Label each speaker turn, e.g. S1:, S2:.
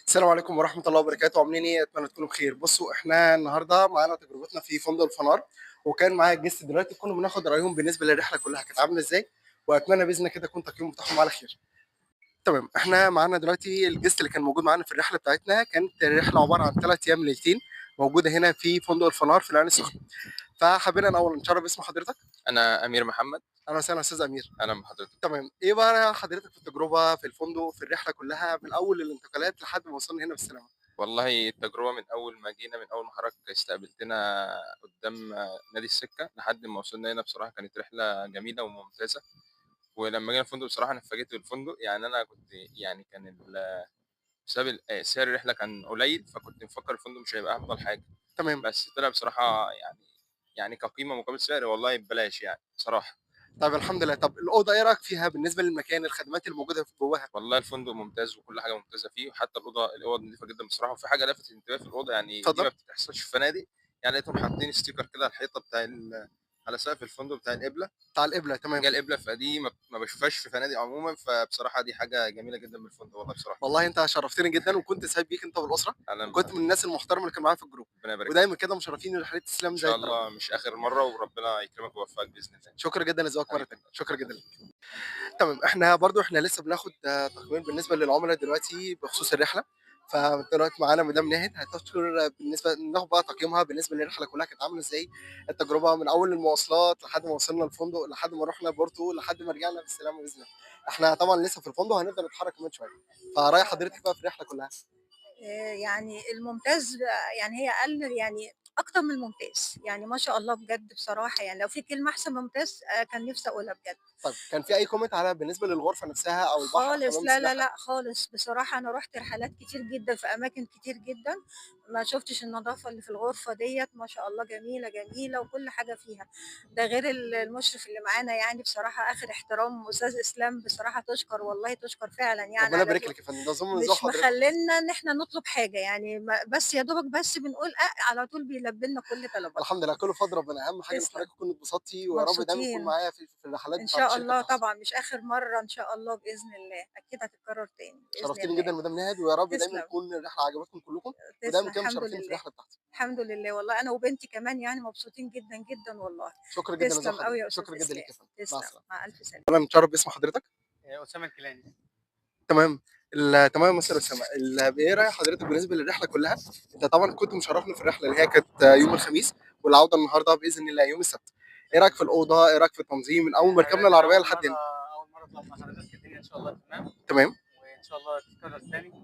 S1: السلام عليكم ورحمة الله وبركاته، عاملين ايه؟ اتمنى تكونوا بخير. بصوا، احنا النهارده معانا تجربتنا في فندق الفنار، وكان معايا الجست دلوقتي كنا بناخد رايهم بالنسبه للرحله كلها كانت عامله ازاي، واتمنى باذن الله كده يكون تقييم بتاعهم على خير. تمام، احنا معانا دلوقتي الجست اللي كان موجود معانا في الرحله بتاعتنا. كانت الرحله عباره عن 3 ايام ليلتين موجوده هنا في فندق الفنار في العين السخنه. فحبينا الاول نشرب اسم حضرتك.
S2: أنا أمير محمد.
S1: اهلا وسهلا استاذ امير.
S2: أهلا بحضرتك.
S1: تمام، ايه بقى حضرتك في التجربه في الفندق في الرحله كلها من اول الانتقالات لحد ما وصلنا هنا بالسلامه؟
S2: والله التجربة من أول ما جينا، من أول ما حضرتك استقبلتنا قدام نادي السكة لحد ما وصلنا هنا، بصراحة كانت رحلة جميلة وممتازة. ولما جينا الفندق بصراحة أنا اتفاجئت بالفندق، يعني أنا كنت يعني كان بسبب سعر الرحلة كان قليل، فكنت مفكر الفندق مش هيبقى أفضل حاجة،
S1: تمام.
S2: بس طلع بصراحة يعني كقيمة مقابل سعر والله ببلاش يعني بصراحة.
S1: طيب الحمد لله. طب الأوضة إيه رأيك فيها بالنسبة للمكان، الخدمات اللي موجودة في جواها؟
S2: والله الفندق ممتاز وكل حاجة ممتازة فيه، وحتى الأوض نضيفة جدًا بصراحة. وفي حاجة لفتت انتباهي في الأوضة، يعني دي
S1: اتفضل.
S2: ما بتحصلش في فنادق، يعني لقيتهم حاطين sticker كده على الحيطة على سقف الفندق بتاع القبلة،
S1: بتاع القبلة، تمام.
S2: اتجاه القبلة، فدي ما باشوفهاش في فنادق عمومًا، فبصراحة دي حاجة جميلة جدًا من الفندق والله بصراحة.
S1: والله أنت شرفتني جدًا، وكنت سعيد بيك أنت والأسرة،
S2: أهلًا
S1: وكنت من
S2: بحضرتك،
S1: الناس المحترمة اللي كانوا معايا في الجروب،
S2: ربنا يبارك فيك.
S1: ودايمًا كده مشرفيني رحلات
S2: إن
S1: الإسلام
S2: شاء
S1: زي الترى.
S2: الله مش آخر مرة، وربنا يكرمك ويوفقك بإذن الله.
S1: شكرًا جدًا لذوقك مرة
S2: حبيبي
S1: تانية، شكرًا
S2: الله
S1: جدًا ليك.
S2: يخليك.
S1: تمام، إحنا لسه بناخد تقييم بالنسبة للعملا دلوقتي بخصوص الرحلة. فدلوقتي معانا مدام ناهد هتذكر بالنسبة ناخد بقى تقييمها بالنسبة للرحلة كلها كانت عاملة إزاي، التجربة من أول المواصلات لحد ما وصلنا الفندق، لحد ما رُحنا بورتو، لحد ما رجعنا بالسلامة بإذن الله. إحنا طبعًا لسه في الفندق هنبدأ نتحرك كمان شوية، فرأي حضرتك بقى في الرحلة كلها؟
S3: يعني الممتاز يعني هي أقل يعني أكتر من الممتاز، يعني ما شاء الله بجد بصراحة يعني لو في كلمة أحسن من ممتاز كان نفسي أقولها بجد.
S1: طيب كان في أي comment على بالنسبة للغرفة نفسها أو البحر،
S3: خالص
S1: حمام
S3: لا، لا،
S1: السباحة؟
S3: لأ خالص، بصراحة أنا رُحت رحلات كتير جدًا في أماكن كتير جدًا، ما شُفتش النضافة اللي في الغرفة ديّة ما شاء الله جميلة، جميلة وكل حاجة فيها، ده غير المُشرف اللي معانا يعني بصراحة آخر احترام، أستاذ إسلام بصراحة تُشكر والله تُشكر فعلًا يعني
S1: ربنا
S3: على
S1: يبارك لك يا فندم، ده ظلم من ذوق
S3: مش
S1: حضرتك.
S3: مخلّينا إن إحنا نطلب حاجة، يعني بس يا دوبك بس بنقول على طول بيلبّي لنا كل طلباتنا.
S1: الحمد لله كله بفضل ربنا، أهم حاجة إن
S3: تسلم،
S1: حضرتك تكوني اتبسطتِ، ويا رب دايمًا تكوني
S3: مبسوطين،
S1: معايا في الرحلات
S3: إن
S1: بتاعة
S3: شاء
S1: الشركة
S3: الله
S1: بتاعتي.
S3: طبعًا مش آخر مرّة إن شاء الله بإذن الله، أكيد هتتكرر تاني بإذن
S1: شرفتيني جدًا
S3: الله.
S1: مدام نهاد، ويا رب دايمًا
S3: تسلم،
S1: تكون الرحلة عجبتكم كلكم،
S3: تسلم،
S1: ودايمًا كده
S3: الحمد
S1: مشرفيني في
S3: لله،
S1: الرحلة بتاعتي.
S3: الحمد لله والله أنا وبنتي كمان يعني مبسوطين جدًا، جدًا والله.
S1: شكرًا جدًا لذوق
S3: تسلم أوي
S1: حضرتك،
S3: يا أستاذ
S1: شكرًا جدًا ليك
S3: إسلام،
S1: يا فندم، مع
S3: تسلم،
S1: السلامة.
S3: مع ألف سلامة.
S1: أهلًا، نتشرف باسم حضرتك؟
S4: أسامة الكيلاني.
S1: تمام. تمام يا مستر أسامة، إيه رأي حضرتك بالنسبة للرحلة كلها؟ أنت طبعًا كنت مشرفني في الرحلة اللي هي كانت يوم الخميس، والعودة النهارده بإذن الله يوم السبت. إيه رأيك في الأوضة؟ إيه رأيك في التنظيم من أول ما ركبنا
S4: حضرتك
S1: العربية
S4: أول
S1: لحد
S4: مرة
S1: هنا؟
S4: أول مرة أطلع مع حضرتك، الدنيا إن شاء الله تمام،
S1: تمام.
S4: وإن شاء الله تتكرر تاني.